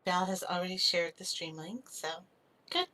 Val has already shared the stream link, so good.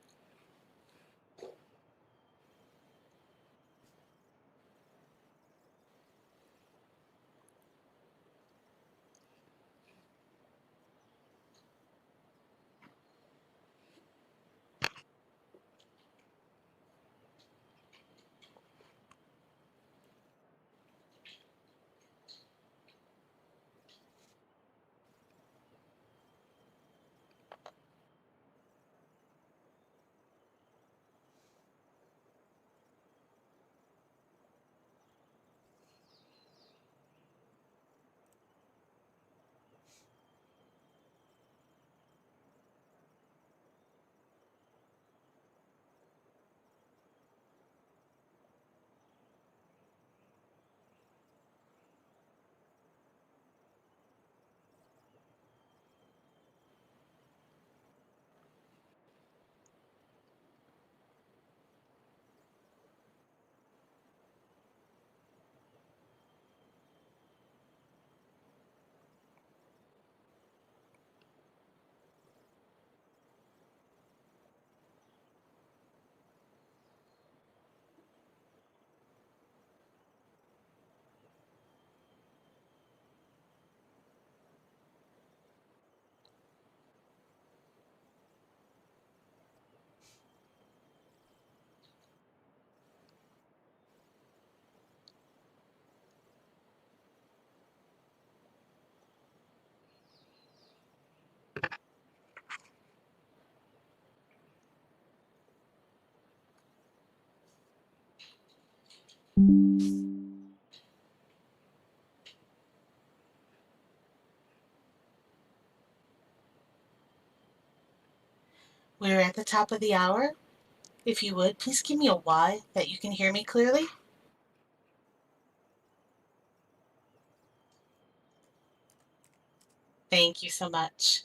We're at the top of the hour. If you would, please give me a Y that you can hear me clearly. Thank you so much.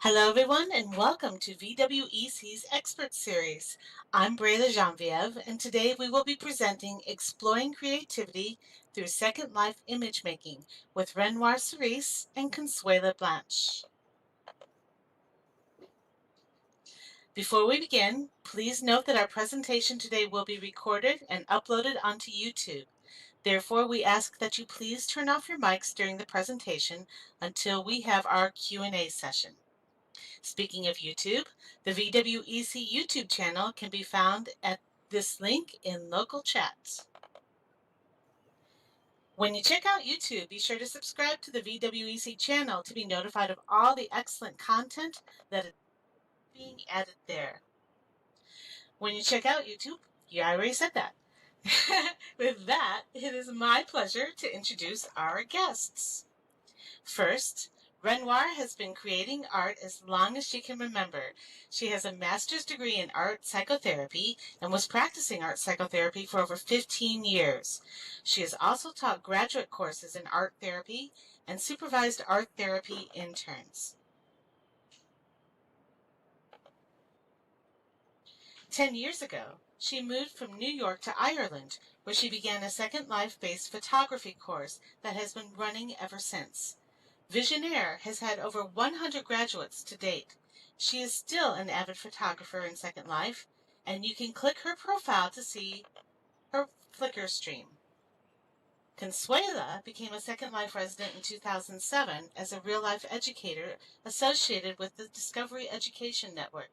Hello, everyone, and welcome to VWEC's Expert Series. I'm Brayla Genevieve, and today we will be presenting Exploring Creativity Through Second Life Image Making with Renoir Cerise and Consuela Blanche. Before we begin, please note that our presentation today will be recorded and uploaded onto YouTube. Therefore, we ask that you please turn off your mics during the presentation until we have our Q&A session. Speaking of YouTube, the VWEC YouTube channel can be found at this link in local chats. When you check out YouTube, be sure to subscribe to the VWEC channel to be notified of all the excellent content that is being added there. When you check out YouTube, yeah, I already said that. With that, it is my pleasure to introduce our guests. First, Renoir has been creating art as long as she can remember. She has a master's degree in art psychotherapy and was practicing art psychotherapy for over 15 years. She has also taught graduate courses in art therapy and supervised art therapy interns. 10 years ago, she moved from New York to Ireland, where she began a Second Life-based photography course that has been running ever since. Visionaire has had over 100 graduates to date. She is still an avid photographer in Second Life, and you can click her profile to see her Flickr stream. Consuela became a Second Life resident in 2007 as a real-life educator associated with the Discovery Education Network.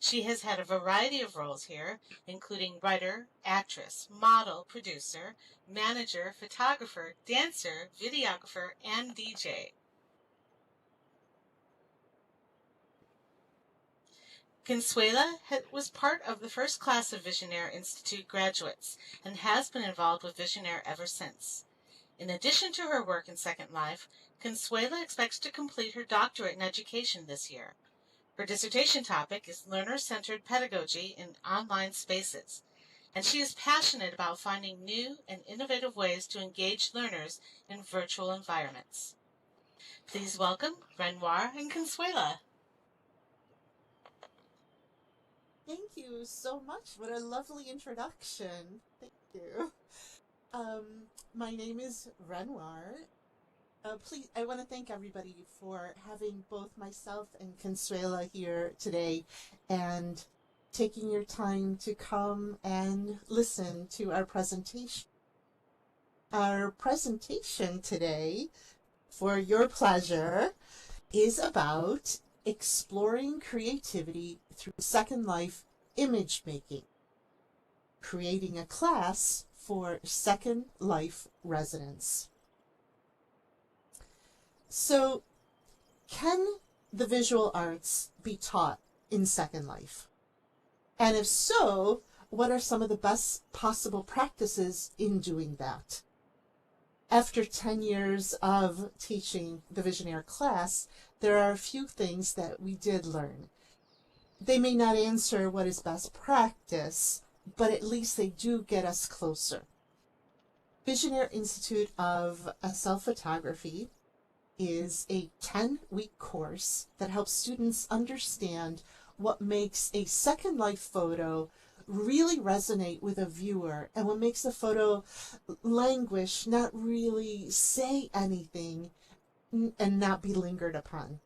She has had a variety of roles here, including writer, actress, model, producer, manager, photographer, dancer, videographer, and DJ. Consuela was part of the first class of Visionaire Institute graduates and has been involved with Visionaire ever since. In addition to her work in Second Life, Consuela expects to complete her doctorate in education this year. Her dissertation topic is learner-centered pedagogy in online spaces, and she is passionate about finding new and innovative ways to engage learners in virtual environments. Please welcome Renoir and Consuela. Thank you so much. What a lovely introduction. Thank you. Um, my name is Renoir. Please, I want to thank everybody for having both myself and Consuela here today and taking your time to come and listen to our presentation. Our presentation today, for your pleasure, is about exploring creativity through Second Life image making, creating a class for Second Life residents. So, can the visual arts be taught in Second Life? And if so, what are some of the best possible practices in doing that? After 10 years of teaching the Visionaire class, there are a few things that we did learn. They may not answer what is best practice, but at least they do get us closer. Visionaire Institute of Self-Photography is a 10-week course that helps students understand what makes a Second Life photo really resonate with a viewer and what makes a photo languish, not really say anything, and not be lingered upon.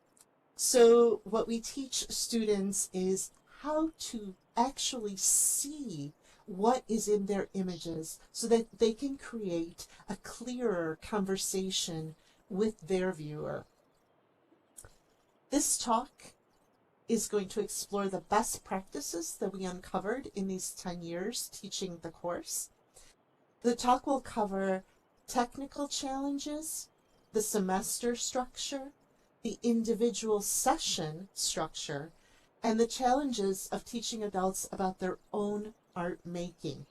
So what we teach students is how to actually see what is in their images so that they can create a clearer conversation with their viewer. This talk is going to explore the best practices that we uncovered in these 10 years teaching the course. The talk will cover technical challenges, the semester structure, the individual session structure, and the challenges of teaching adults about their own art making.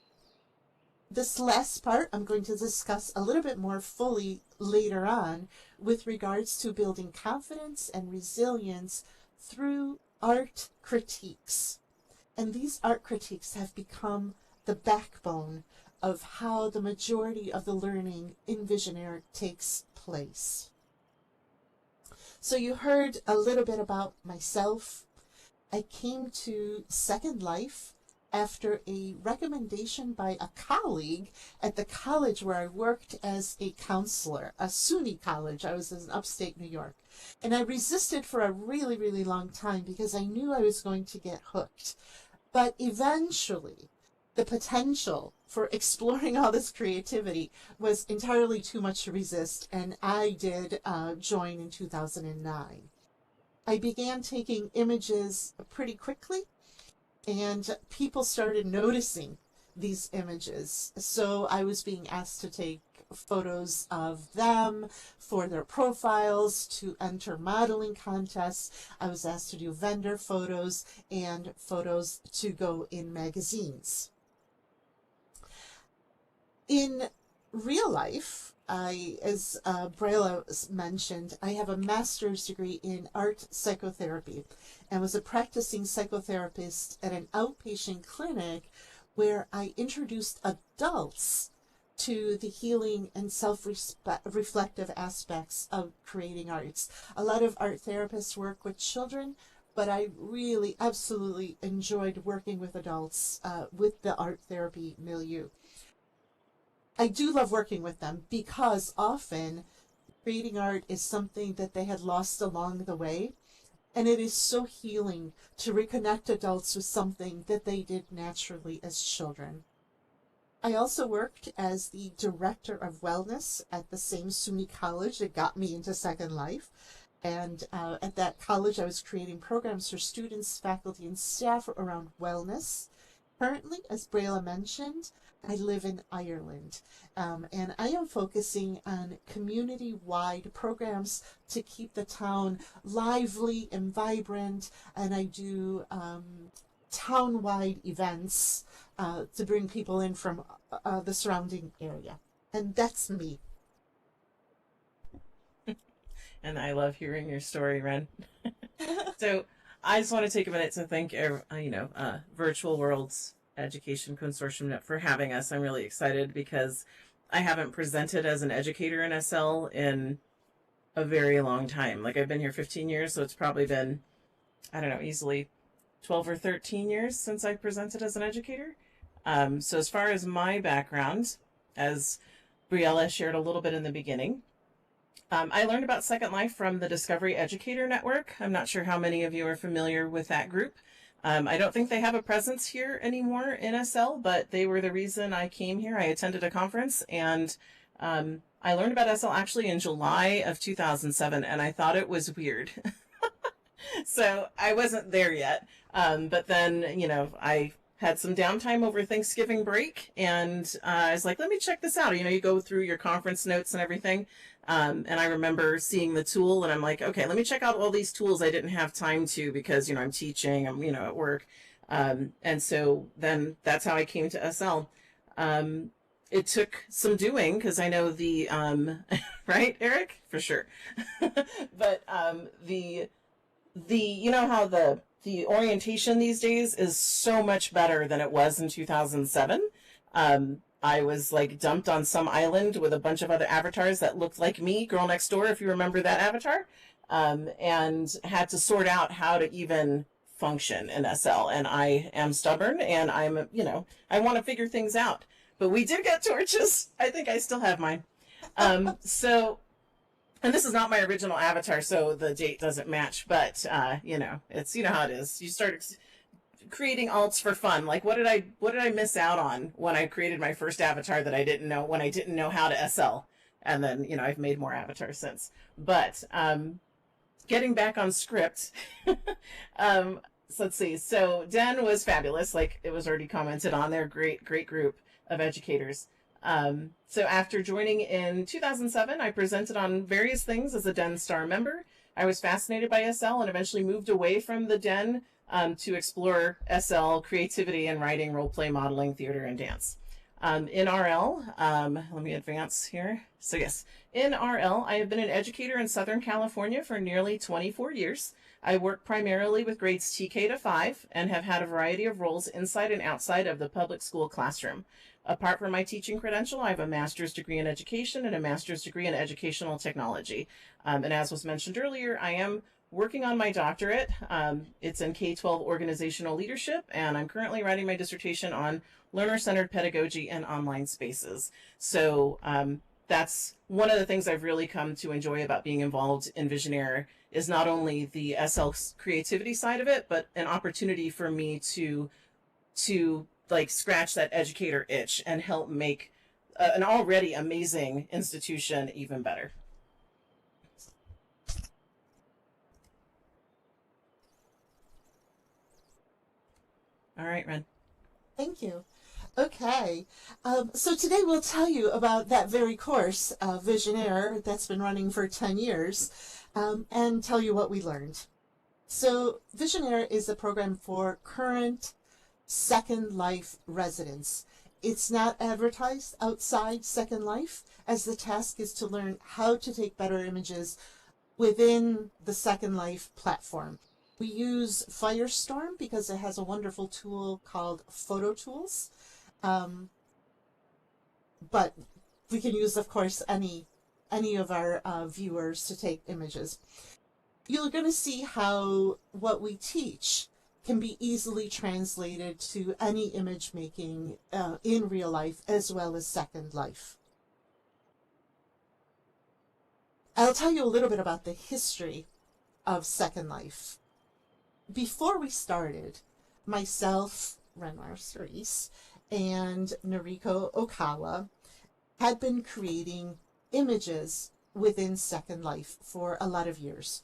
This last part I'm going to discuss a little bit more fully later on with regards to building confidence and resilience through art critiques. And these art critiques have become the backbone of how the majority of the learning in Visionaire takes place. So you heard a little bit about myself. I came to Second Life after a recommendation by a colleague at the college where I worked as a counselor, a SUNY college. I was in upstate New York. And I resisted for a really, really long time because I knew I was going to get hooked. But eventually, the potential for exploring all this creativity was entirely too much to resist, and I did join in 2009. I began taking images pretty quickly, and people started noticing these images. So I was being asked to take photos of them for their profiles, to enter modeling contests. I was asked to do vendor photos and photos to go in magazines. In real life, as Brayla mentioned, I have a master's degree in art psychotherapy and was a practicing psychotherapist at an outpatient clinic where I introduced adults to the healing and self-reflective aspects of creating arts. A lot of art therapists work with children, but I really absolutely enjoyed working with adults with the art therapy milieu. I do love working with them because often creating art is something that they had lost along the way, and it is so healing to reconnect adults with something that they did naturally as children. I also worked as the director of wellness at the same SUNY college that got me into Second Life. And at that college, I was creating programs for students, faculty, and staff around wellness. Currently, as Brayla mentioned, I live in Ireland, and I am focusing on community-wide programs to keep the town lively and vibrant, and I do town-wide events to bring people in from the surrounding area. And that's me. And I love hearing your story, Ren. So I just want to take a minute to thank, Virtual Worlds Education Consortium for having us. I'm really excited because I haven't presented as an educator in SL in a very long time. Like I've been here 15 years, so it's probably been, I don't know, easily 12 or 13 years since I presented as an educator. So as far as my background, as Briella shared a little bit in the beginning, I learned about Second Life from the Discovery Educator Network. I'm not sure how many of you are familiar with that group. I don't think they have a presence here anymore in SL, but they were the reason I came here. I attended a conference, and I learned about SL actually in July of 2007, and I thought it was weird. So I wasn't there yet. But then, I had some downtime over Thanksgiving break, and I was like, let me check this out. You go through your conference notes and everything. And I remember seeing the tool, and I'm like, okay, let me check out all these tools I didn't have time to because, I'm teaching, I'm, at work. And so then that's how I came to SL. It took some doing because I know the, right, Eric? For sure. But how the orientation these days is so much better than it was in 2007. I was like dumped on some island with a bunch of other avatars that looked like me, Girl Next Door, if you remember that avatar, and had to sort out how to even function in SL. And I am stubborn, and I'm, I want to figure things out. But we did get torches. I think I still have mine. And this is not my original avatar, so the date doesn't match, but, it's, how it is. You start creating alts for fun. Like, what did I miss out on when I created my first avatar that I didn't know, when I didn't know how to SL? And then, I've made more avatars since. But, getting back on script, so let's see. So Den was fabulous. Like it was already commented on. They're a great group of educators. So after joining in 2007, I presented on various things as a Den Star member. I was fascinated by SL and eventually moved away from the Den to explore SL creativity and writing, role play, modeling, theater, and dance. In RL, let me advance here. So yes, in RL, I have been an educator in Southern California for nearly 24 years. I work primarily with grades TK to 5 and have had a variety of roles inside and outside of the public school classroom. Apart from my teaching credential, I have a master's degree in education and a master's degree in educational technology. And as was mentioned earlier, I am working on my doctorate. It's in K-12 organizational leadership, and I'm currently writing my dissertation on learner-centered pedagogy and online spaces. So that's one of the things I've really come to enjoy about being involved in Visionaire is not only the SL creativity side of it, but an opportunity for me to like scratch that educator itch and help make an already amazing institution even better. All right, Ren. Thank you. Okay, so today we'll tell you about that very course, Visionaire, that's been running for 10 years, and tell you what we learned. So Visionaire is a program for current Second Life residents. It's not advertised outside Second Life, as the task is to learn how to take better images within the Second Life platform. We use Firestorm because it has a wonderful tool called Photo Tools. But we can use, of course, any of our viewers to take images. You're going to see how what we teach can be easily translated to any image making in real life as well as Second Life. I'll tell you a little bit about the history of Second Life. Before we started, myself, Renmar Cerise, and Noriko Okawa had been creating images within Second Life for a lot of years.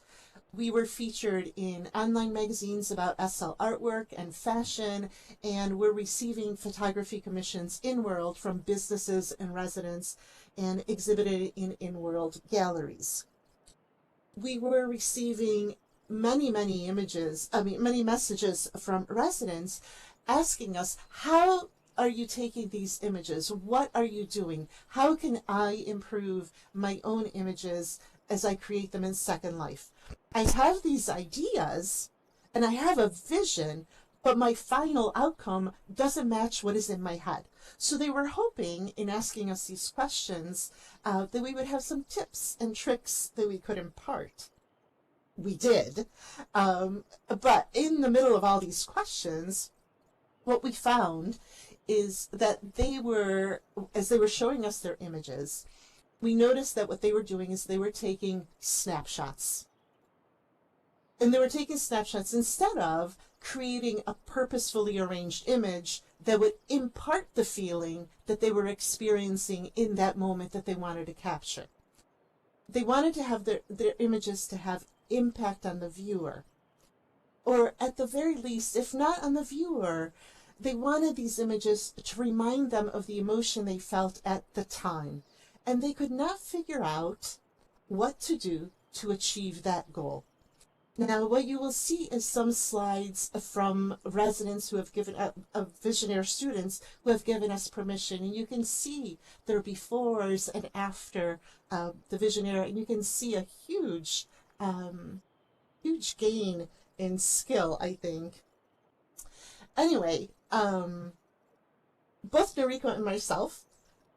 We were featured in online magazines about SL artwork and fashion, and we're receiving photography commissions in-world from businesses and residents and exhibited in in-world galleries. We were receiving many messages from residents asking us, how are you taking these images? What are you doing? How can I improve my own images as I create them in Second Life? I have these ideas and I have a vision, but my final outcome doesn't match what is in my head. So they were hoping, in asking us these questions, that we would have some tips and tricks that we could impart. we did. But in the middle of all these questions, what we found is that they were, as they were showing us their images, we noticed that what they were doing is they were taking snapshots. And they were taking snapshots instead of creating a purposefully arranged image that would impart the feeling that they were experiencing in that moment that they wanted to capture. They wanted to have their images to have impact on the viewer. Or at the very least, if not on the viewer, they wanted these images to remind them of the emotion they felt at the time. And they could not figure out what to do to achieve that goal. Now, what you will see is some slides from residents who have given, Visionaire students who have given us permission, and you can see their befores and after the Visionaire, and you can see a huge, huge gain in skill, I think. Anyway, both Noriko and myself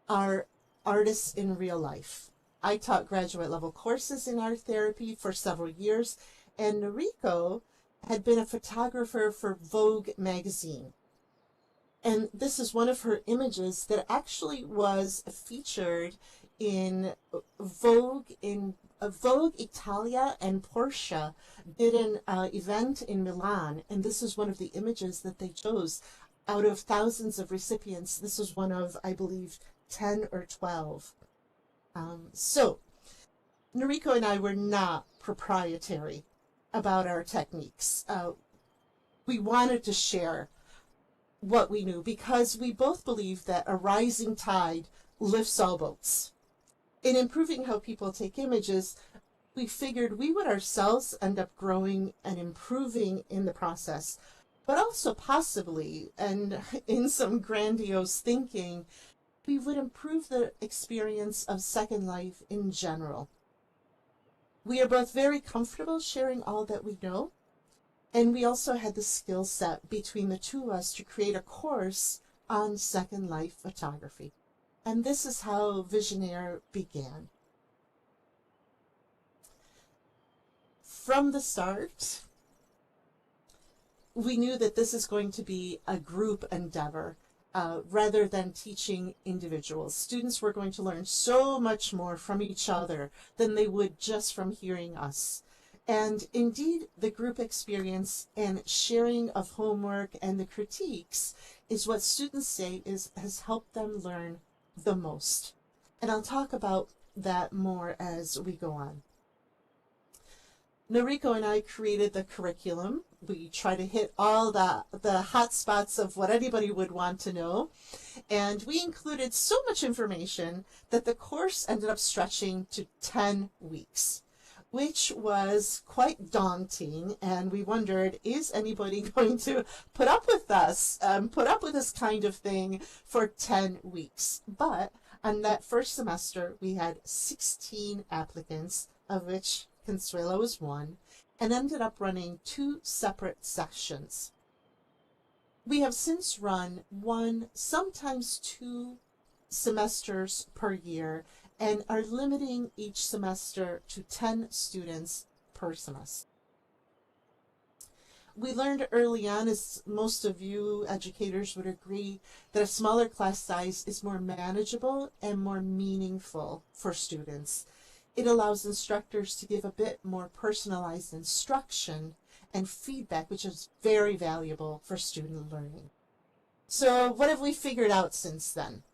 are artists in real life. I taught graduate level courses in art therapy for several years, and Noriko had been a photographer for Vogue magazine. And this is one of her images that actually was featured in Vogue Italia, and Porsche did an event in Milan, and this is one of the images that they chose. Out of thousands of recipients, this was one of, I believe, 10 or 12. So, Noriko and I were not proprietary about our techniques. We wanted to share what we knew because we both believe that a rising tide lifts all boats. In improving how people take images, we figured we would ourselves end up growing and improving in the process, but also possibly, and in some grandiose thinking, we would improve the experience of Second Life in general. We are both very comfortable sharing all that we know, and we also had the skill set between the two of us to create a course on Second Life photography. And this is how Visionaire began. From the start, we knew that this is going to be a group endeavor rather than teaching individuals. Students were going to learn so much more from each other than they would just from hearing us. And indeed, the group experience and sharing of homework and the critiques is what students say has helped them learn the most. And I'll talk about that more as we go on. Noriko and I created the curriculum. We try to hit all the hot spots of what anybody would want to know. And we included so much information that the course ended up stretching to 10 weeks, which was quite daunting. And we wondered, is anybody going to put up with us, put up with this kind of thing for 10 weeks? But on that first semester, we had 16 applicants, of which Consuelo was one, and ended up running 2 separate sections. We have since run 1, sometimes 2 semesters per year, and are limiting each semester to 10 students per semester. We learned early on, as most of you educators would agree, that a smaller class size is more manageable and more meaningful for students. It allows instructors to give a bit more personalized instruction and feedback, which is very valuable for student learning. So what have we figured out since then?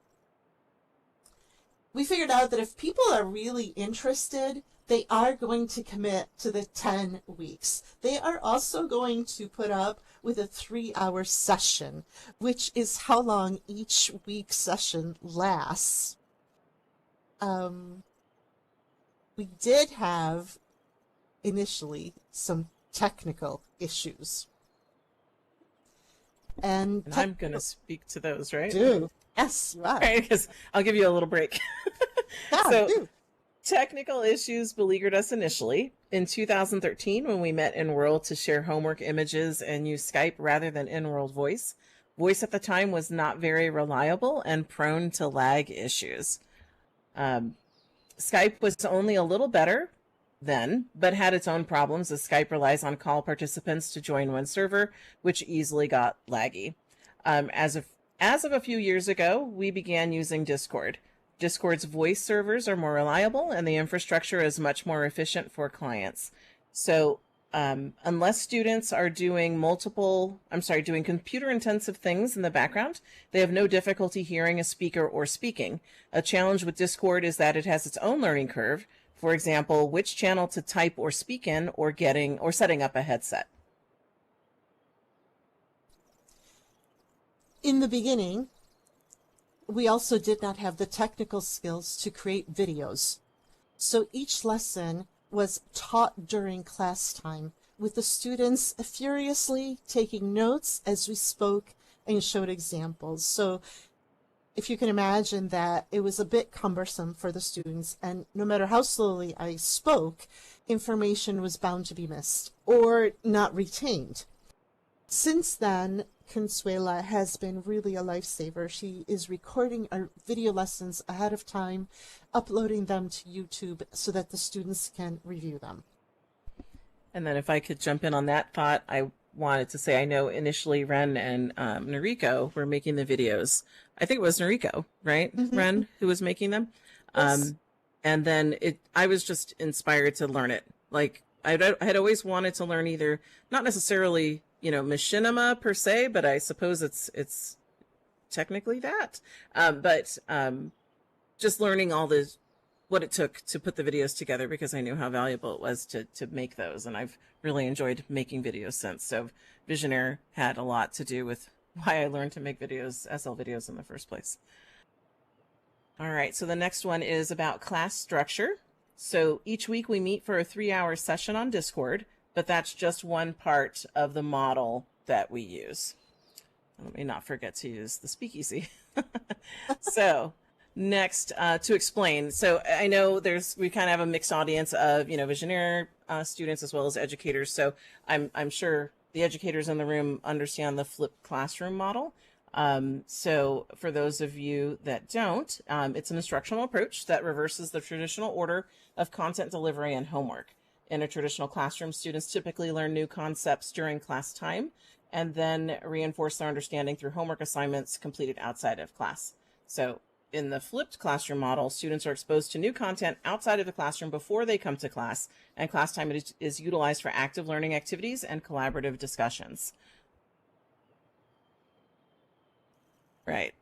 We figured out that if people are really interested, they are going to commit to the 10 weeks. They are also going to put up with a 3-hour session, which is how long each week session lasts. We did have initially some technical issues. And I'm going to speak to those, right? Do. Yes, you are. Right, because I'll give you a little break. Yeah, So, do. technical issues beleaguered us initially. In 2013, when we met in World to share homework images and use Skype rather than in-world voice, voice at the time was not very reliable and prone to lag issues. Skype was only a little better, then, but had its own problems as Skype relies on call participants to join one server, which easily got laggy. As of a few years ago, we began using Discord. Discord's voice servers are more reliable and the infrastructure is much more efficient for clients. So unless students are doing doing computer intensive things in the background, they have no difficulty hearing a speaker or speaking. A challenge with Discord is that it has its own learning curve. For example, which channel to type or speak in, or setting up a headset. In the beginning, we also did not have the technical skills to create videos. So each lesson was taught during class time, with the students furiously taking notes as we spoke and showed examples. So if you can imagine that, it was a bit cumbersome for the students, and no matter how slowly I spoke, information was bound to be missed or not retained. Since then, Consuela has been really a lifesaver. She is recording our video lessons ahead of time, uploading them to YouTube so that the students can review them. And then if I could jump in on that thought, I wanted to say, I know initially Ren and Noriko were making the videos. I think it was Noriko, right? Mm-hmm. Ren, who was making them. Yes. And then I was just inspired to learn it. Like I had always wanted to learn either, not necessarily, machinima per se, but I suppose it's technically that. But just learning what it took to put the videos together, because I knew how valuable it was to make those. And I've really enjoyed making videos since. So Visionaire had a lot to do with why I learned to make videos, SL videos in the first place. All right, so the next one is about class structure. So each week we meet for a 3-hour session on Discord, but that's just one part of the model that we use. Let me not forget to use the speakeasy. So next, to explain. So I know we kind of have a mixed audience of, Visionaire students as well as educators. So I'm sure the educators in the room understand the flipped classroom model. So for those of you that don't, it's an instructional approach that reverses the traditional order of content delivery and homework. In a traditional classroom, students typically learn new concepts during class time and then reinforce their understanding through homework assignments completed outside of class. So in the flipped classroom model, students are exposed to new content outside of the classroom before they come to class, and class time is utilized for active learning activities and collaborative discussions. Right.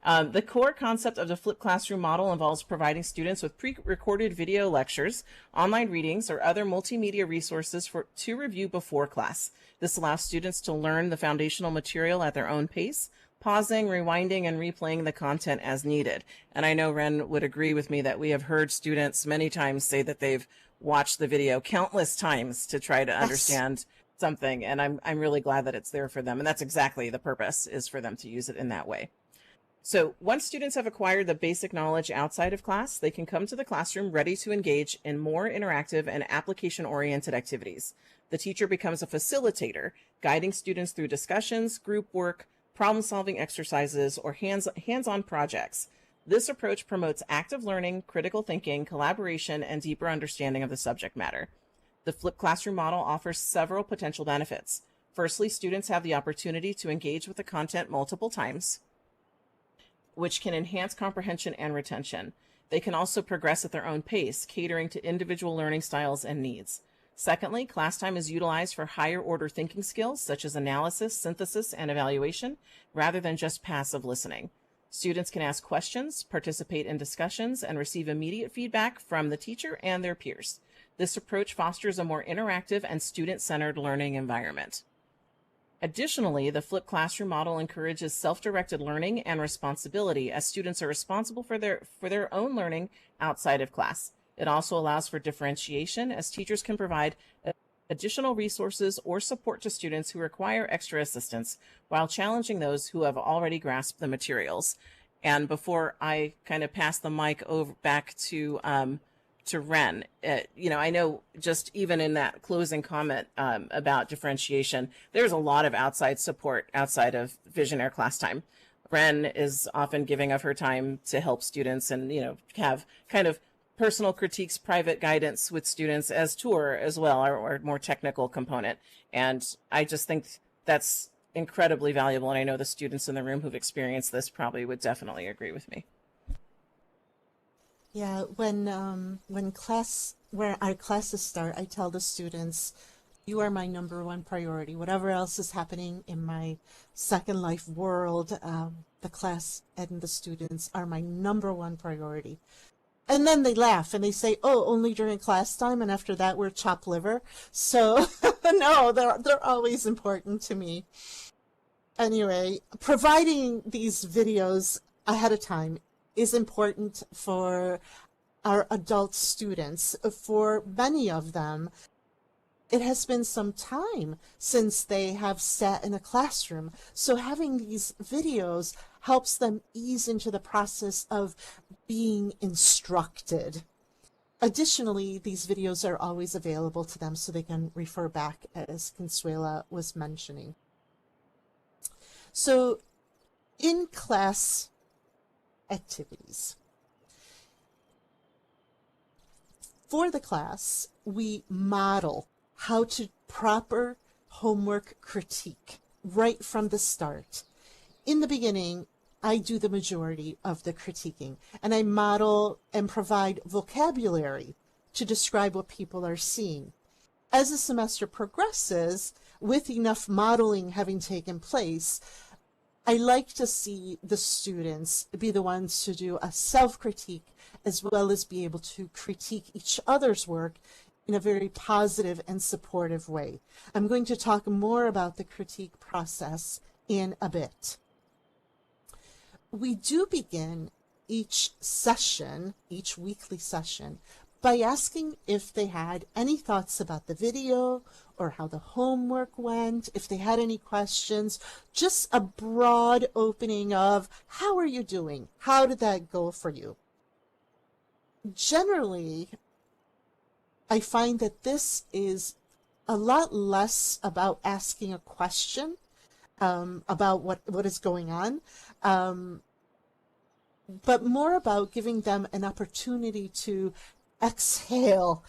The core concept of the flipped classroom model involves providing students with pre-recorded video lectures, online readings, or other multimedia resources to review before class. This allows students to learn the foundational material at their own pace, pausing, rewinding, and replaying the content as needed. And I know Ren would agree with me that we have heard students many times say that they've watched the video countless times to try to understand something, and I'm really glad that it's there for them. And that's exactly the purpose, is for them to use it in that way. So once students have acquired the basic knowledge outside of class, they can come to the classroom ready to engage in more interactive and application-oriented activities. The teacher becomes a facilitator, guiding students through discussions, group work, problem-solving exercises, or hands-on projects. This approach promotes active learning, critical thinking, collaboration, and deeper understanding of the subject matter. The flipped classroom model offers several potential benefits. Firstly, students have the opportunity to engage with the content multiple times, which can enhance comprehension and retention. They can also progress at their own pace, catering to individual learning styles and needs. Secondly, class time is utilized for higher order thinking skills such as analysis, synthesis, and evaluation, rather than just passive listening. Students can ask questions, participate in discussions, and receive immediate feedback from the teacher and their peers. This approach fosters a more interactive and student-centered learning environment. Additionally, the flipped classroom model encourages self-directed learning and responsibility, as students are responsible for their own learning outside of class. It also allows for differentiation, as teachers can provide additional resources or support to students who require extra assistance, while challenging those who have already grasped the materials. And before I kind of pass the mic over back to Ren, I know just even in that closing comment about differentiation, there's a lot of outside support outside of Visionaire class time. Ren is often giving of her time to help students and, have kind of personal critiques, private guidance with students as tour as well, or more technical component. And I just think that's incredibly valuable. And I know the students in the room who've experienced this probably would definitely agree with me. Yeah, when where our classes start, I tell the students, you are my number one priority. Whatever else is happening in my Second Life world, the class and the students are my number one priority. And then they laugh and they say, oh, only during class time, and after that we're chopped liver. So no, they're always important to me. Anyway, providing these videos ahead of time is important for our adult students. For many of them, it has been some time since they have sat in a classroom. So having these videos helps them ease into the process of being instructed. Additionally, these videos are always available to them so they can refer back, as Consuela was mentioning. So in-class activities. For the class, we model how to proper homework critique right from the start. In the beginning, I do the majority of the critiquing, and I model and provide vocabulary to describe what people are seeing. As the semester progresses, with enough modeling having taken place, I like to see the students be the ones to do a self-critique as well as be able to critique each other's work in a very positive and supportive way. I'm going to talk more about the critique process in a bit. We do begin each session, each weekly session, by asking if they had any thoughts about the video or how the homework went, if they had any questions, just a broad opening of, how are you doing? How did that go for you? Generally, I find that this is a lot less about asking a question about what is going on, but more about giving them an opportunity to exhale.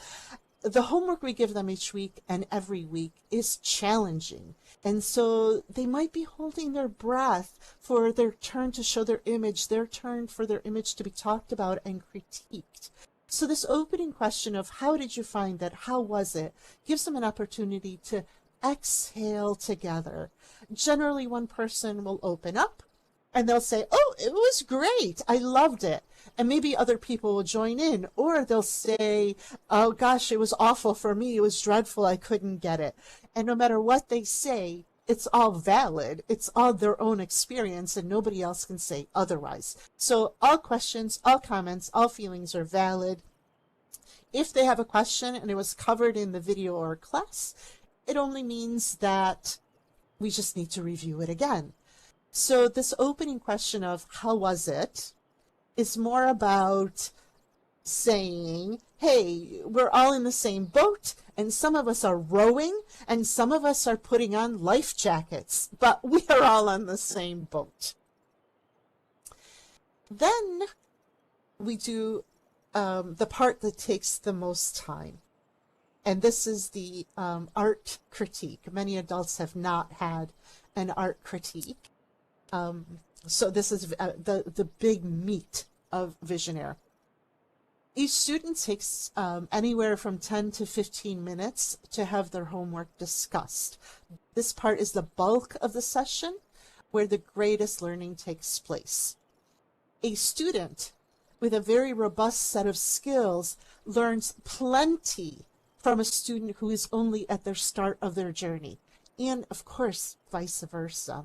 The homework we give them each week and every week is challenging. And so they might be holding their breath for their turn to show their image, their turn for their image to be talked about and critiqued. So this opening question of how did you find that, how was it, gives them an opportunity to exhale together. Generally, one person will open up and they'll say, oh, it was great, I loved it. And maybe other people will join in, or they'll say, oh gosh, it was awful for me, it was dreadful, I couldn't get it. And no matter what they say, it's all valid, it's all their own experience, and nobody else can say otherwise. So all questions, all comments, all feelings are valid. If they have a question and it was covered in the video or class, it only means that we just need to review it again. So this opening question of how was it is more about saying, hey, we're all in the same boat, and some of us are rowing and some of us are putting on life jackets, but we are all on the same boat. Then we do the part that takes the most time. And this is the art critique. Many adults have not had an art critique. So this is the big meat of Visionaire. Each student takes anywhere from 10 to 15 minutes to have their homework discussed. This part is the bulk of the session where the greatest learning takes place. A student with a very robust set of skills learns plenty from a student who is only at their start of their journey, and of course, vice versa.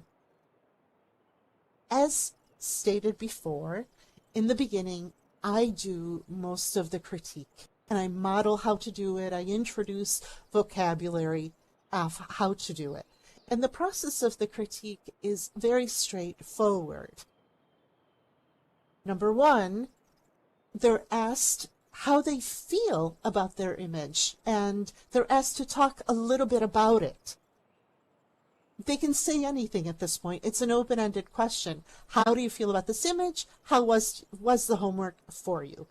As stated before, in the beginning, I do most of the critique, and I model how to do it. I introduce vocabulary of how to do it. And the process of the critique is very straightforward. Number one, they're asked how they feel about their image, and they're asked to talk a little bit about it. They can say anything at this point. It's an open-ended question. How do you feel about this image? How was the homework for you?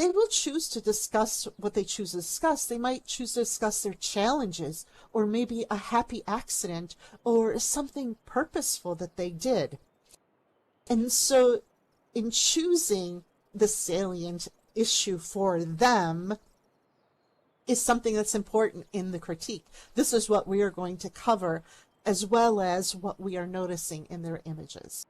they will choose to discuss what they choose to discuss. They might choose to discuss their challenges, or maybe a happy accident, or something purposeful that they did. And so in choosing the salient issue for them is something that's important in the critique. This is what we are going to cover, as well as what we are noticing in their images.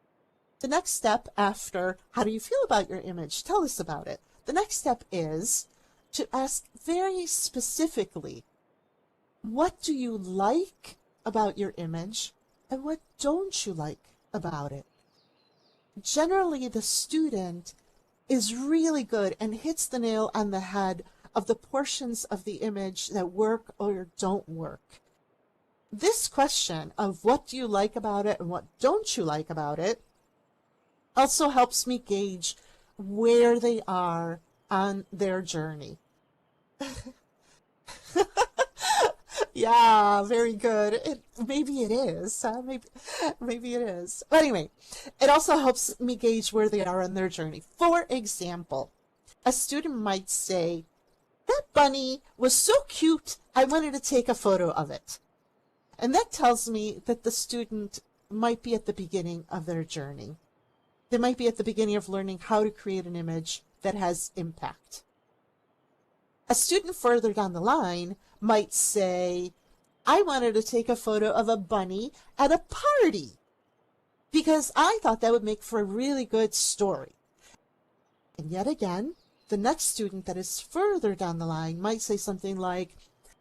The next step after, how do you feel about your image? Tell us about it. The next step is to ask very specifically, what do you like about your image and what don't you like about it? Generally, the student is really good and hits the nail on the head of the portions of the image that work or don't work. This question of what do you like about it and what don't you like about it also helps me gauge where they are on their journey. Yeah, very good. Maybe it is. Maybe it is. But anyway, it also helps me gauge where they are on their journey. For example, a student might say, that bunny was so cute, I wanted to take a photo of it. And that tells me that the student might be at the beginning of their journey. They might be at the beginning of learning how to create an image that has impact. A student further down the line might say, I wanted to take a photo of a bunny at a party because I thought that would make for a really good story. And yet again, the next student that is further down the line might say something like,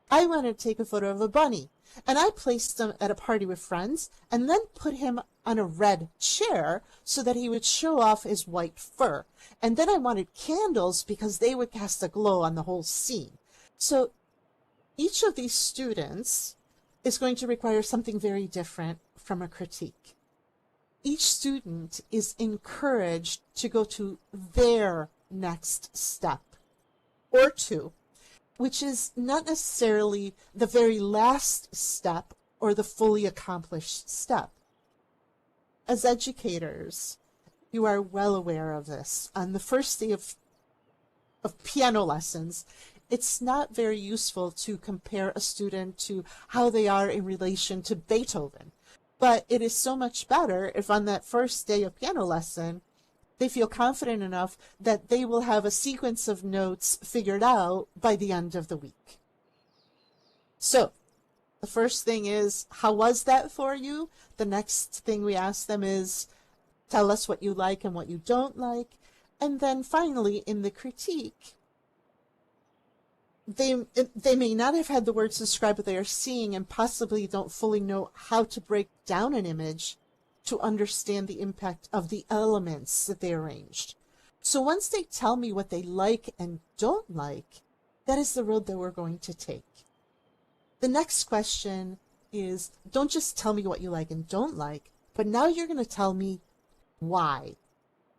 I wanted to take a photo of a bunny, and I placed him at a party with friends and then put him on a red chair so that he would show off his white fur. And then I wanted candles because they would cast a glow on the whole scene. So each of these students is going to require something very different from a critique. Each student is encouraged to go to their next step or two, which is not necessarily the very last step or the fully accomplished step. As educators, you are well aware of this. On the first day of piano lessons, it's not very useful to compare a student to how they are in relation to Beethoven. But it is so much better if on that first day of piano lesson, they feel confident enough that they will have a sequence of notes figured out by the end of the week. So the first thing is, how was that for you? The next thing we ask them is, tell us what you like and what you don't like. And then finally, in the critique, they may not have had the words to describe what they are seeing and possibly don't fully know how to break down an image to understand the impact of the elements that they arranged. So once they tell me what they like and don't like, that is the road that we're going to take. The next question is, don't just tell me what you like and don't like, but now you're going to tell me why.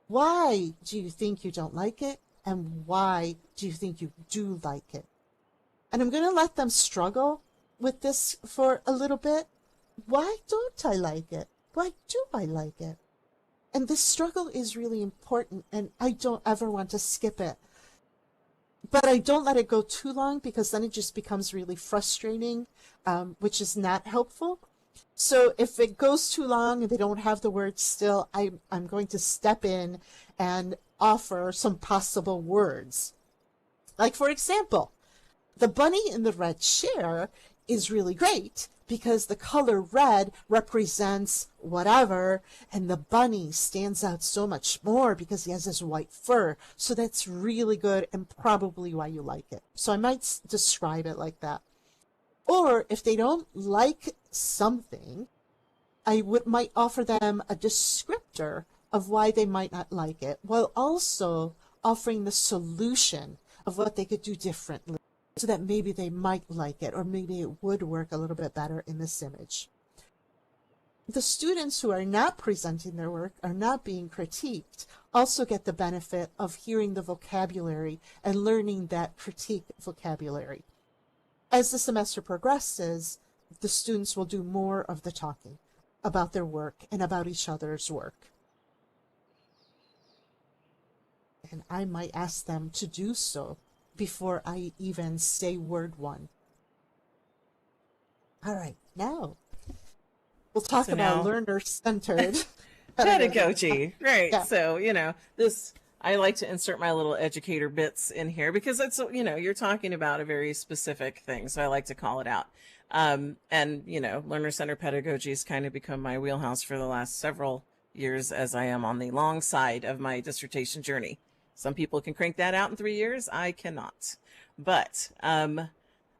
Why do you think you don't like it? And why do you think you do like it? And I'm going to let them struggle with this for a little bit. Why don't I like it? Why do I like it? And this struggle is really important, and I don't ever want to skip it. But I don't let it go too long, because then it just becomes really frustrating, which is not helpful. So if it goes too long and they don't have the words still, I'm going to step in and offer some possible words. Like, for example, the bunny in the red chair is really great because the color red represents whatever, and the bunny stands out so much more because he has this white fur. So that's really good and probably why you like it. So I might describe it like that. Or if they don't like something, I might offer them a descriptor of why they might not like it, while also offering the solution of what they could do differently, so that maybe they might like it, or maybe it would work a little bit better in this image. The students who are not presenting their work, are not being critiqued, also get the benefit of hearing the vocabulary and learning that critique vocabulary. As the semester progresses, the students will do more of the talking about their work and about each other's work. and I might ask them to do so before I even say word one. All right, now we'll talk So about now- learner-centered Pedagogy, right? Yeah. So this, I like to insert my little educator bits in here because it's, you're talking about a very specific thing, so I like to call it out. And learner-centered pedagogy has kind of become my wheelhouse for the last several years, as I am on the long side of my dissertation journey. Some people can crank that out in 3 years. I cannot. But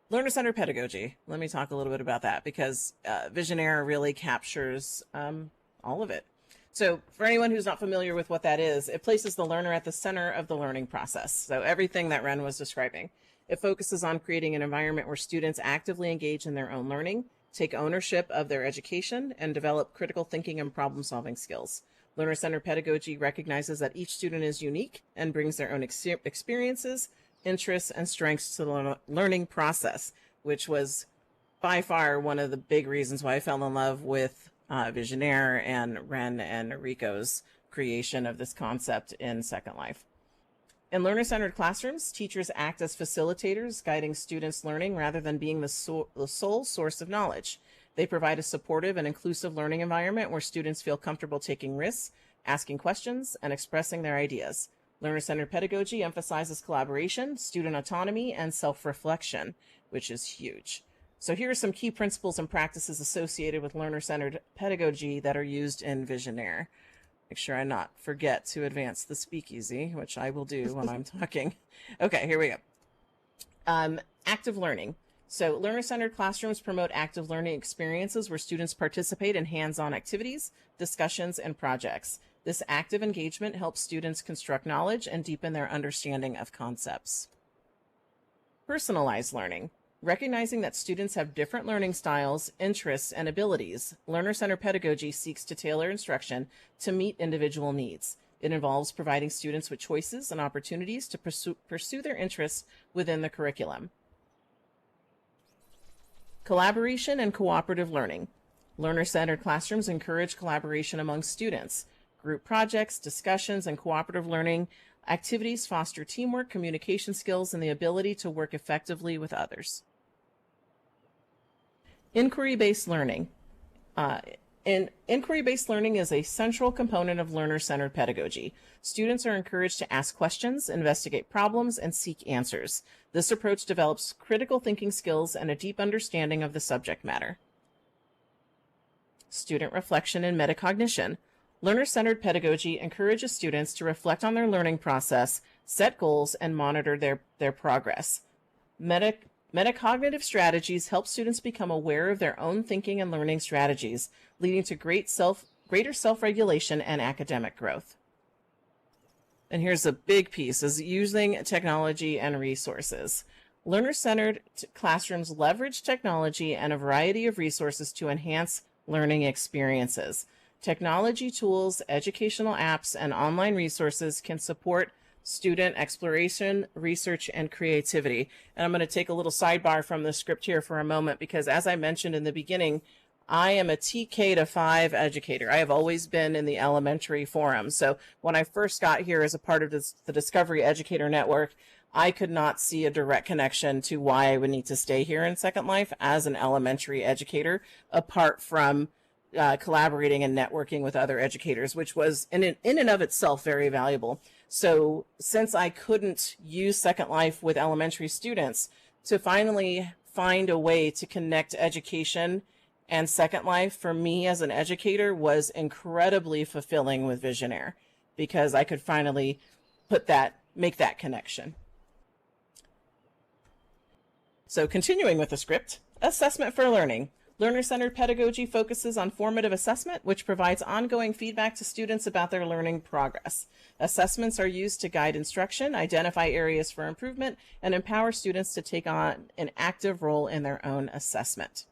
learner-centered pedagogy, let me talk a little bit about that, because Visionaire really captures all of it. So for anyone who's not familiar with what that is, it places the learner at the center of the learning process. So everything that Ren was describing. It focuses on creating an environment where students actively engage in their own learning, take ownership of their education, and develop critical thinking and problem-solving skills. Learner-centered pedagogy recognizes that each student is unique and brings their own experiences, interests, and strengths to the learning process, which was by far one of the big reasons why I fell in love with Visionaire and Ren and Rico's creation of this concept in Second Life. In learner-centered classrooms, teachers act as facilitators, guiding students' learning rather than being the sole source of knowledge. They provide a supportive and inclusive learning environment where students feel comfortable taking risks, asking questions, and expressing their ideas. Learner-centered pedagogy emphasizes collaboration, student autonomy, and self-reflection, which is huge. So here are some key principles and practices associated with learner-centered pedagogy that are used in Visionaire. Make sure I not forget to advance the speakeasy, which I will do when I'm talking. Okay, here we go. Active learning. So learner-centered classrooms promote active learning experiences where students participate in hands-on activities, discussions, and projects. This active engagement helps students construct knowledge and deepen their understanding of concepts. Personalized learning. Recognizing that students have different learning styles, interests, and abilities, learner-centered pedagogy seeks to tailor instruction to meet individual needs. It involves providing students with choices and opportunities to pursue their interests within the curriculum. Collaboration and cooperative learning. Learner-centered classrooms encourage collaboration among students. Group projects, discussions, and cooperative learning activities foster teamwork, communication skills, and the ability to work effectively with others. Inquiry-based learning. Inquiry-based learning is a central component of learner-centered pedagogy. Students are encouraged to ask questions, investigate problems, and seek answers. This approach develops critical thinking skills and a deep understanding of the subject matter. Student reflection and metacognition. Learner-centered pedagogy encourages students to reflect on their learning process, set goals, and monitor their progress. Metacognitive strategies help students become aware of their own thinking and learning strategies, leading to greater self-regulation and academic growth. And here's a big piece, is using technology and resources. Learner-centered classrooms leverage technology and a variety of resources to enhance learning experiences. Technology tools, educational apps, and online resources can support student exploration, research, and creativity. And I'm going to take a little sidebar from the script here for a moment, because as I mentioned in the beginning, I am a TK to 5 educator. I have always been in the elementary forum. So when I first got here as a part of the Discovery Educator Network, I could not see a direct connection to why I would need to stay here in Second Life as an elementary educator, apart from collaborating and networking with other educators, which was in and of itself very valuable. So since I couldn't use Second Life with elementary students, to finally find a way to connect education and Second Life for me as an educator was incredibly fulfilling with Visionaire, because I could finally make that connection. So continuing with the script, assessment for learning. Learner-centered pedagogy focuses on formative assessment, which provides ongoing feedback to students about their learning progress. Assessments are used to guide instruction, identify areas for improvement, and empower students to take on an active role in their own assessment.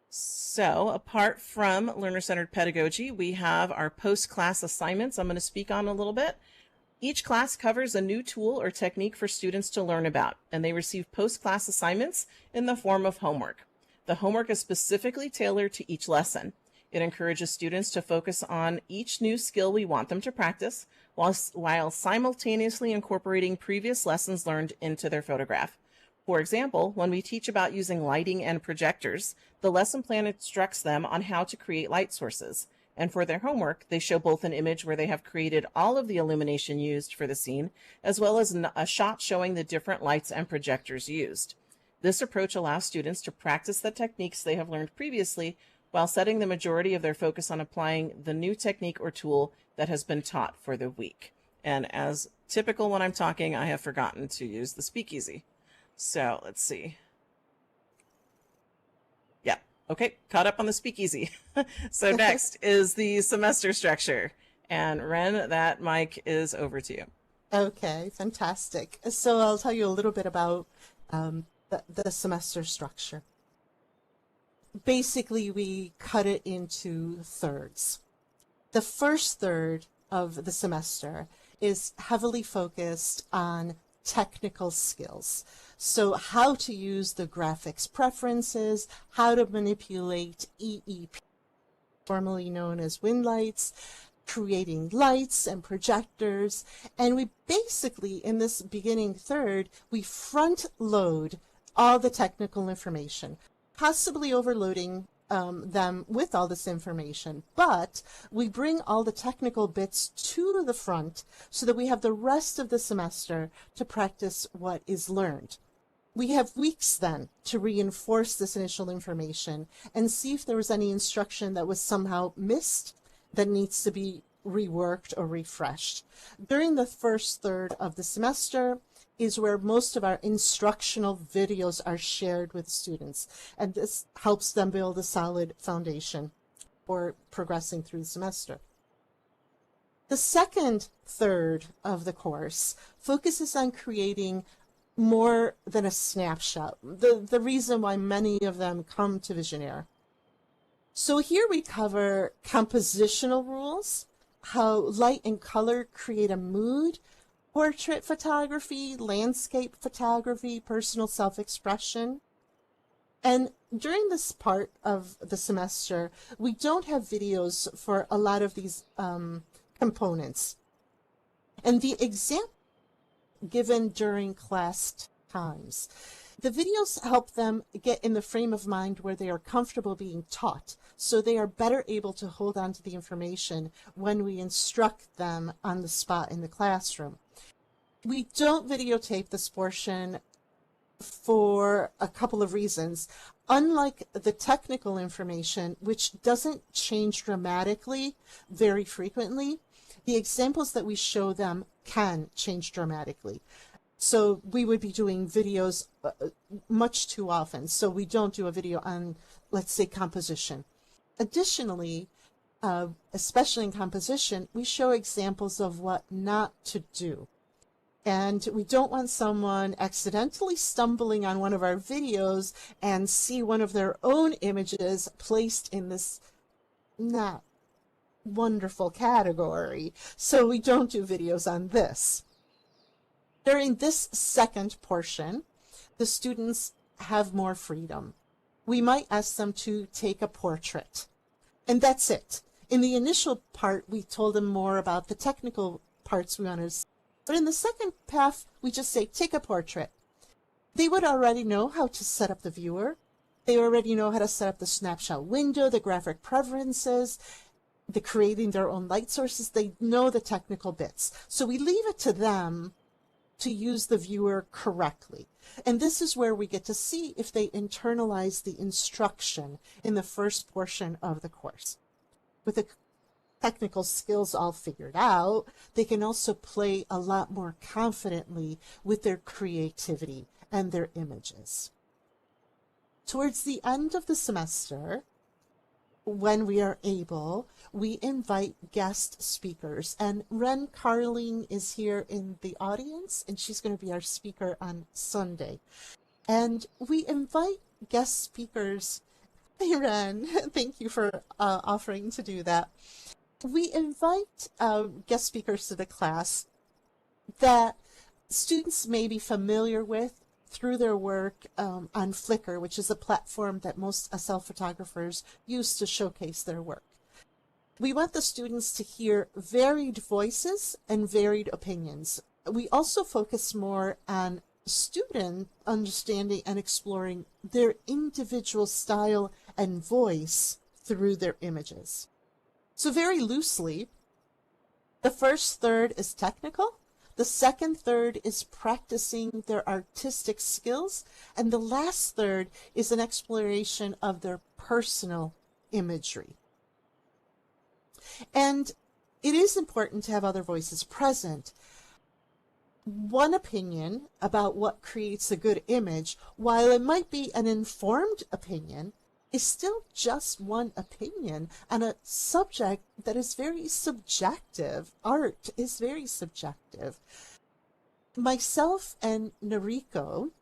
So, apart from learner-centered pedagogy, we have our post-class assignments I'm going to speak on a little bit. Each class covers a new tool or technique for students to learn about, and they receive post-class assignments in the form of homework. The homework is specifically tailored to each lesson. It encourages students to focus on each new skill we want them to practice while simultaneously incorporating previous lessons learned into their photograph. For example, when we teach about using lighting and projectors, the lesson plan instructs them on how to create light sources. And for their homework, they show both an image where they have created all of the illumination used for the scene, as well as a shot showing the different lights and projectors used. This approach allows students to practice the techniques they have learned previously while setting the majority of their focus on applying the new technique or tool that has been taught for the week. And as typical when I'm talking, I have forgotten to use the speakeasy. So let's see. Yeah, okay, caught up on the speakeasy. So next is the semester structure. And Ren, that mic is over to you. Okay, fantastic. So I'll tell you a little bit about the semester structure. Basically, we cut it into thirds. The first third of the semester is heavily focused on technical skills. So how to use the graphics preferences, how to manipulate EEP, formerly known as wind lights, creating lights and projectors. And we basically, in this beginning third, we front load all the technical information, possibly overloading them with all this information, but we bring all the technical bits to the front so that we have the rest of the semester to practice what is learned. We have weeks then to reinforce this initial information and see if there was any instruction that was somehow missed that needs to be reworked or refreshed. During the first third of the semester is where most of our instructional videos are shared with students, and this helps them build a solid foundation for progressing through the semester. The second third of the course focuses on creating more than a snapshot, the reason why many of them come to Visionaire. So here we cover compositional rules, how light and color create a mood, portrait photography, landscape photography, personal self-expression. And during this part of the semester, we don't have videos for a lot of these components. And the example given during class times, the videos help them get in the frame of mind where they are comfortable being taught, so they are better able to hold on to the information when we instruct them on the spot in the classroom. We don't videotape this portion for a couple of reasons. Unlike the technical information, which doesn't change dramatically very frequently, the examples that we show them can change dramatically. So we would be doing videos much too often. So we don't do a video on, let's say, composition. Additionally, especially in composition, we show examples of what not to do. And we don't want someone accidentally stumbling on one of our videos and see one of their own images placed in this not wonderful category. So we don't do videos on this. During this second portion, the students have more freedom. We might ask them to take a portrait, and that's it. In the initial part, we told them more about the technical parts we wanted to see. But in the second half, we just say, take a portrait. They would already know how to set up the viewer. They already know how to set up the snapshot window, the graphic preferences, the creating their own light sources. They know the technical bits. So we leave it to them to use the viewer correctly. And this is where we get to see if they internalize the instruction in the first portion of the course. With the technical skills all figured out, they can also play a lot more confidently with their creativity and their images. Towards the end of the semester, when we are able, we invite guest speakers. And Ren Carling is here in the audience, and she's going to be our speaker on Sunday. And we invite guest speakers. Hey, Ren, thank you for offering to do that. We invite guest speakers to the class that students may be familiar with through their work on Flickr, which is a platform that most SL photographers use to showcase their work. We want the students to hear varied voices and varied opinions. We also focus more on student understanding and exploring their individual style and voice through their images. So very loosely, the first third is technical, the second third is practicing their artistic skills, and the last third is an exploration of their personal imagery. And it is important to have other voices present. One opinion about what creates a good image, while it might be an informed opinion, is still just one opinion on a subject that is very subjective. Art is very subjective. Myself and Noriko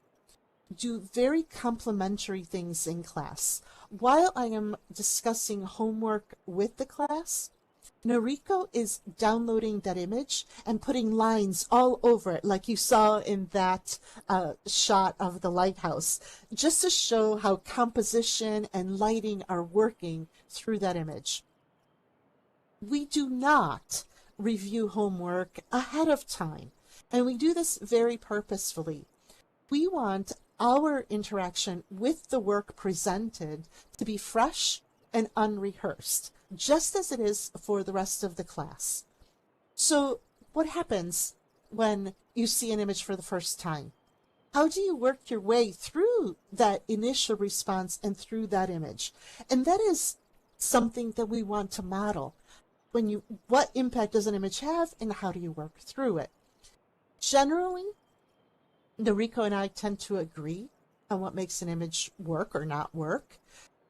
do very complementary things in class. While I am discussing homework with the class, Noriko is downloading that image and putting lines all over it, like you saw in that shot of the lighthouse, just to show how composition and lighting are working through that image. We do not review homework ahead of time, and we do this very purposefully. We want our interaction with the work presented to be fresh and unrehearsed, just as it is for the rest of the class. So what happens when you see an image for the first time? How do you work your way through that initial response and through that image? And that is something that we want to model. What impact does an image have, and how do you work through it? Generally, Noriko and I tend to agree on what makes an image work or not work,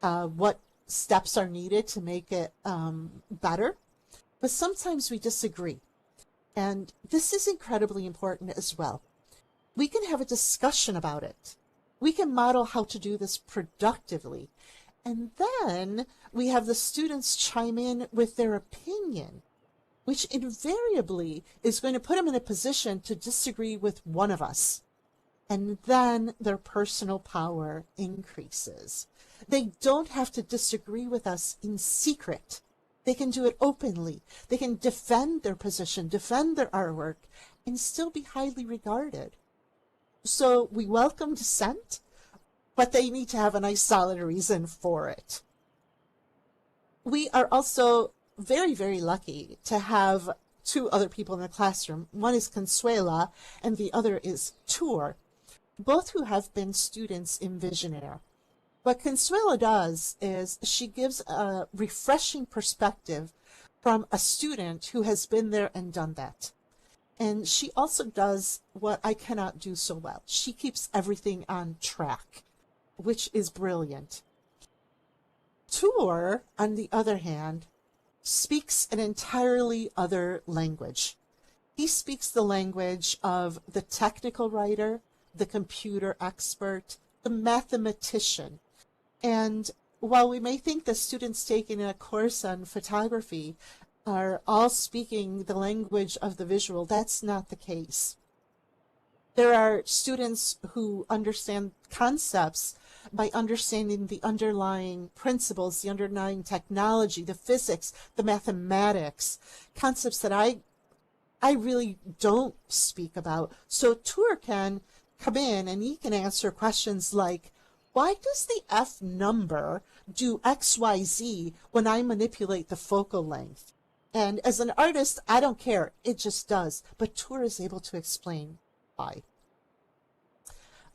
what steps are needed to make it better, but sometimes we disagree. And this is incredibly important as well. We can have a discussion about it. We can model how to do this productively. And then we have the students chime in with their opinion, which invariably is going to put them in a position to disagree with one of us. And then their personal power increases. They don't have to disagree with us in secret. They can do it openly. They can defend their position, defend their artwork, and still be highly regarded. So we welcome dissent, but they need to have a nice solid reason for it. We are also very, very lucky to have two other people in the classroom. One is Consuela, and the other is Tour, both who have been students in Visionaire. What Consuela does is she gives a refreshing perspective from a student who has been there and done that. And she also does what I cannot do so well. She keeps everything on track, which is brilliant. Tour, on the other hand, speaks an entirely other language. He speaks the language of the technical writer, the computer expert, the mathematician. And while we may think the students taking a course on photography are all speaking the language of the visual, that's not the case. There are students who understand concepts by understanding the underlying principles, the underlying technology, the physics, the mathematics, concepts that I really don't speak about. So Tour can come in and he can answer questions like, why does the F number do XYZ when I manipulate the focal length? And as an artist, I don't care. It just does. But Tour is able to explain why.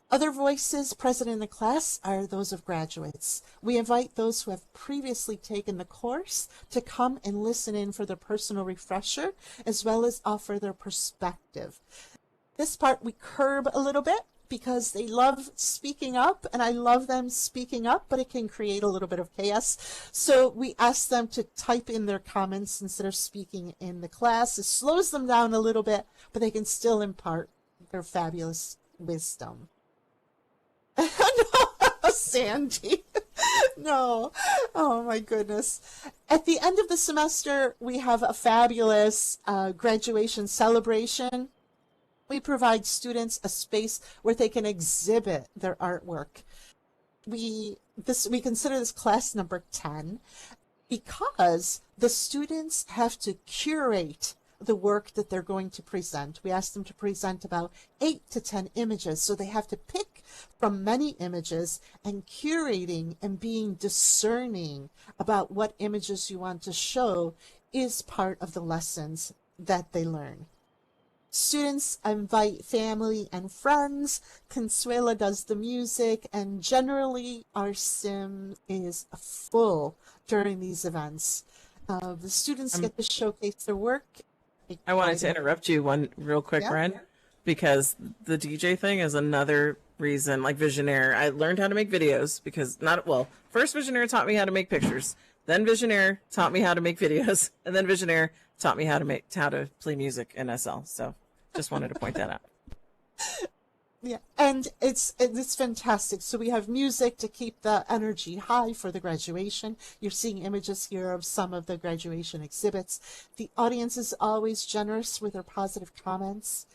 Other voices present in the class are those of graduates. We invite those who have previously taken the course to come and listen in for their personal refresher, as well as offer their perspective. This part we curb a little bit, because they love speaking up, and I love them speaking up, but it can create a little bit of chaos. So we ask them to type in their comments instead of speaking in the class. It slows them down a little bit, but they can still impart their fabulous wisdom. No, Sandy. No. Oh, my goodness. At the end of the semester, we have a fabulous graduation celebration. We provide students a space where they can exhibit their artwork. We consider this class number 10 because the students have to curate the work that they're going to present. We ask them to present about 8 to 10 images, so they have to pick from many images, and curating and being discerning about what images you want to show is part of the lessons that they learn. Students invite family and friends. Consuela does the music, and generally our sim is full during these events. The students get to showcase their work. I wanted to interrupt you one real quick, Yeah. Ren, because the DJ thing is another reason, like Visionaire. I learned how to make videos because first Visionaire taught me how to make pictures. Then Visionaire taught me how to make videos. And then Visionaire taught me how to play music in SL. So just wanted to point that out. Yeah, and it's fantastic. So we have music to keep the energy high for the graduation. You're seeing images here of some of the graduation exhibits. The audience is always generous with their positive comments.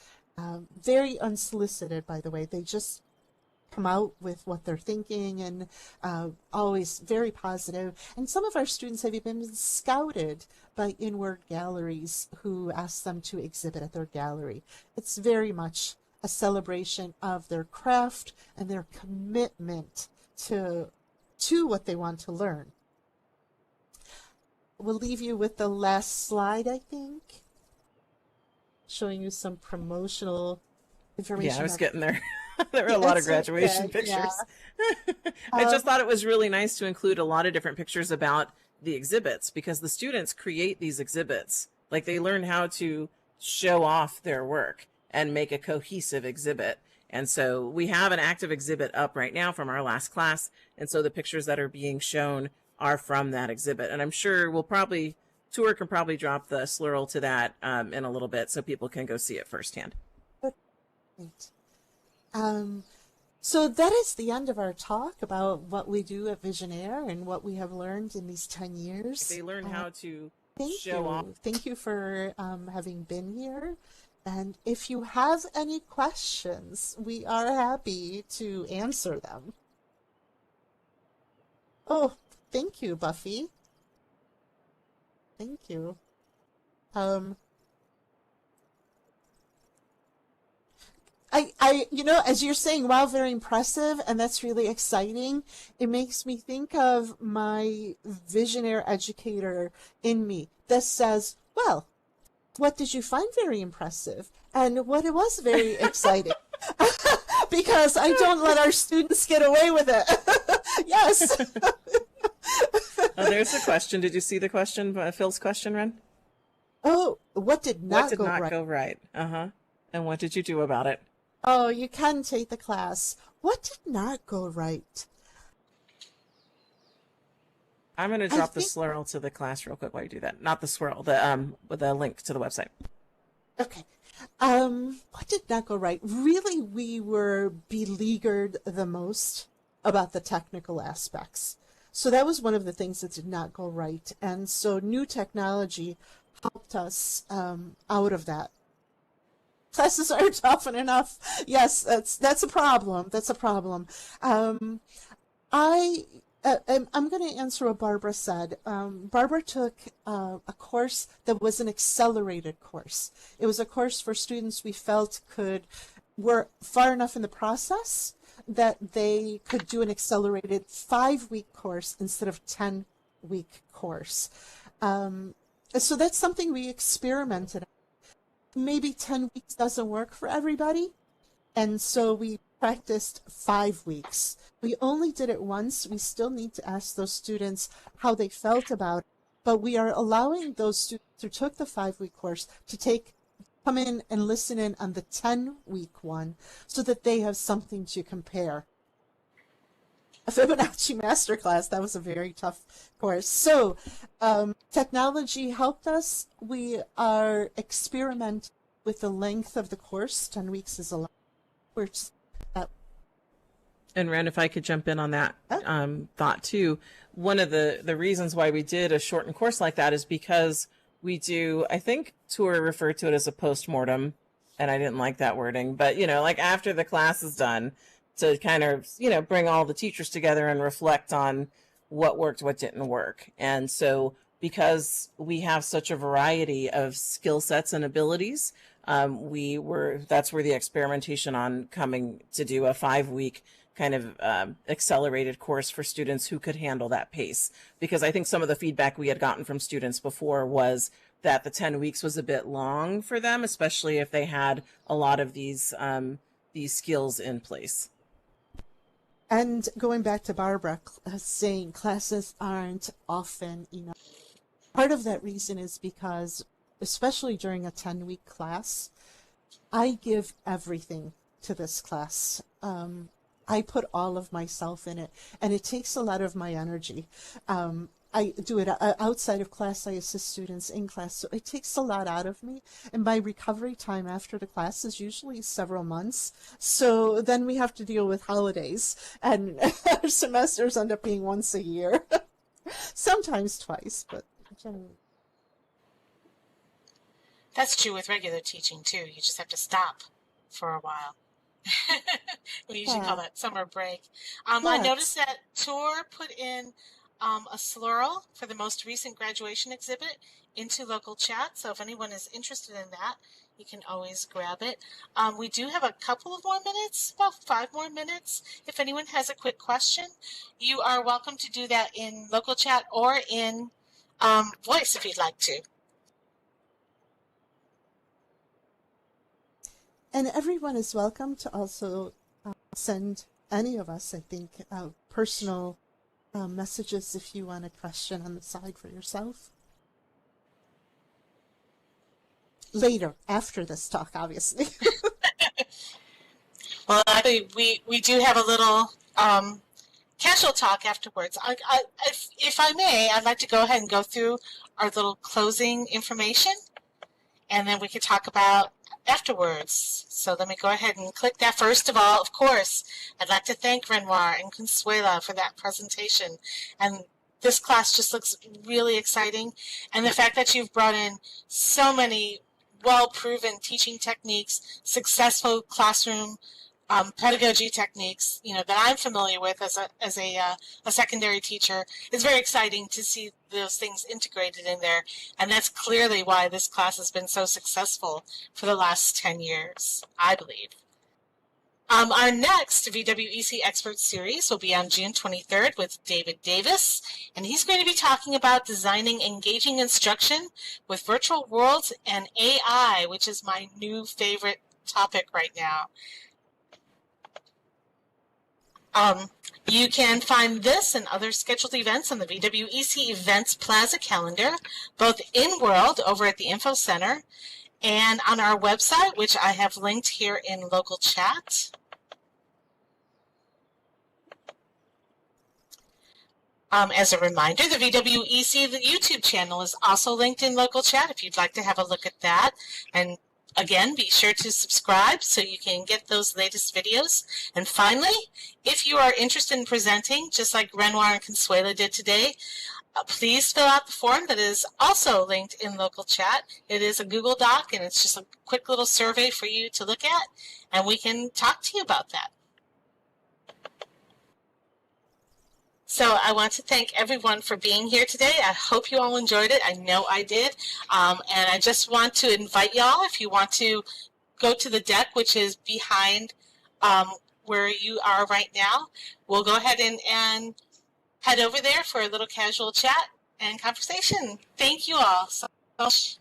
Very unsolicited, by the way. They just come out with what they're thinking, and always very positive. And some of our students have even been scouted by inward galleries who ask them to exhibit at their gallery. It's very much a celebration of their craft and their commitment to what they want to learn. We'll leave you with the last slide, I think, showing you some promotional information. Yeah, I was getting there. There were a lot of graduation pictures. Yeah. I just thought it was really nice to include a lot of different pictures about the exhibits, because the students create these exhibits. Like, they learn how to show off their work and make a cohesive exhibit. And so we have an active exhibit up right now from our last class. And so the pictures that are being shown are from that exhibit. And I'm sure Tour can probably drop the slurl to that in a little bit so people can go see it firsthand. Great. So that is the end of our talk about what we do at Visionaire and what we have learned in these 10 years. They learn how to Thank show you. off. Thank you for having been here. And if you have any questions, we are happy to answer them. Oh, thank you, Buffy. Thank you. As you're saying, wow, very impressive, and that's really exciting. It makes me think of my Visionaire educator in me that says, well, what did you find very impressive? And what it was very exciting. Because I don't let our students get away with it. Yes. Oh, there's a question. Did you see the question, Phil's question, Ren? Oh, what did not go right? Go right? Uh-huh. And what did you do about it? Oh, you can take the class. What did not go right? I'm going to drop the slurl to the class real quick while you do that. Not the swirl, with the link to the website. Okay. What did not go right? Really, we were beleaguered the most about the technical aspects. So that was one of the things that did not go right. And so new technology helped us out of that. Classes aren't often enough. Yes, that's a problem. That's a problem. I'm going to answer what Barbara said. Barbara took a course that was an accelerated course. It was a course for students we felt were far enough in the process that they could do an accelerated 5-week course instead of 10-week course. So that's something we experimented. Maybe 10 weeks doesn't work for everybody, and so we practiced 5 weeks. We only did it once. We still need to ask those students how they felt about it, but we are allowing those students who took the 5-week course to come in and listen in on the 10-week one so that they have something to compare. A Fibonacci Masterclass, that was a very tough course. So technology helped us. We are experimenting with the length of the course. 10 weeks is a lot. And Ren, if I could jump in on that thought too, one of the reasons why we did a shortened course like that is because we do, I think Tour referred to it as a post-mortem and I didn't like that wording, but like after the class is done, to kind of bring all the teachers together and reflect on what worked, what didn't work. And so because we have such a variety of skill sets and abilities, that's where the experimentation on coming to do a 5-week kind of accelerated course for students who could handle that pace. Because I think some of the feedback we had gotten from students before was that the 10 weeks was a bit long for them, especially if they had a lot of these skills in place. And going back to Barbara saying classes aren't often enough, part of that reason is because, especially during a 10-week class, I give everything to this class. I put all of myself in it, and it takes a lot of my energy. I do it outside of class. I assist students in class, so it takes a lot out of me. And my recovery time after the class is usually several months. So then we have to deal with holidays, and our semesters end up being once a year, sometimes twice, but generally. That's true with regular teaching too. You just have to stop for a while. We usually call that summer break. I noticed that Tor put in a slurl for the most recent graduation exhibit into local chat. So if anyone is interested in that, you can always grab it. We do have a couple of more minutes, about 5 more minutes. If anyone has a quick question, you are welcome to do that in local chat or in voice if you'd like to. And everyone is welcome to also send any of us, I think, personal messages if you want a question on the side for yourself. Later, after this talk, obviously. Well, actually, we do have a little casual talk afterwards. If I may, I'd like to go ahead and go through our little closing information, and then we can talk about afterwards. So let me go ahead and click that. First of all, of course, I'd like to thank Renoir and Consuela for that presentation. And this class just looks really exciting. And the fact that you've brought in so many well-proven teaching techniques, successful classroom pedagogy techniques, that I'm familiar with as a secondary teacher, is very exciting to see those things integrated in there. And that's clearly why this class has been so successful for the last 10 years, I believe. Our next VWEC Expert Series will be on June 23rd with David Davis, and he's going to be talking about designing engaging instruction with virtual worlds and AI, which is my new favorite topic right now. You can find this and other scheduled events on the VWEC Events Plaza calendar, both in-world over at the Info Center and on our website, which I have linked here in local chat. As a reminder, the VWEC YouTube channel is also linked in local chat if you'd like to have a look at that. And again, be sure to subscribe so you can get those latest videos. And finally, if you are interested in presenting, just like Renoir and Consuela did today, please fill out the form that is also linked in local chat. It is a Google Doc, and it's just a quick little survey for you to look at, and we can talk to you about that. So I want to thank everyone for being here today. I hope you all enjoyed it. I know I did. And I just want to invite y'all, if you want to go to the deck, which is behind where you are right now, we'll go ahead and head over there for a little casual chat and conversation. Thank you all so much.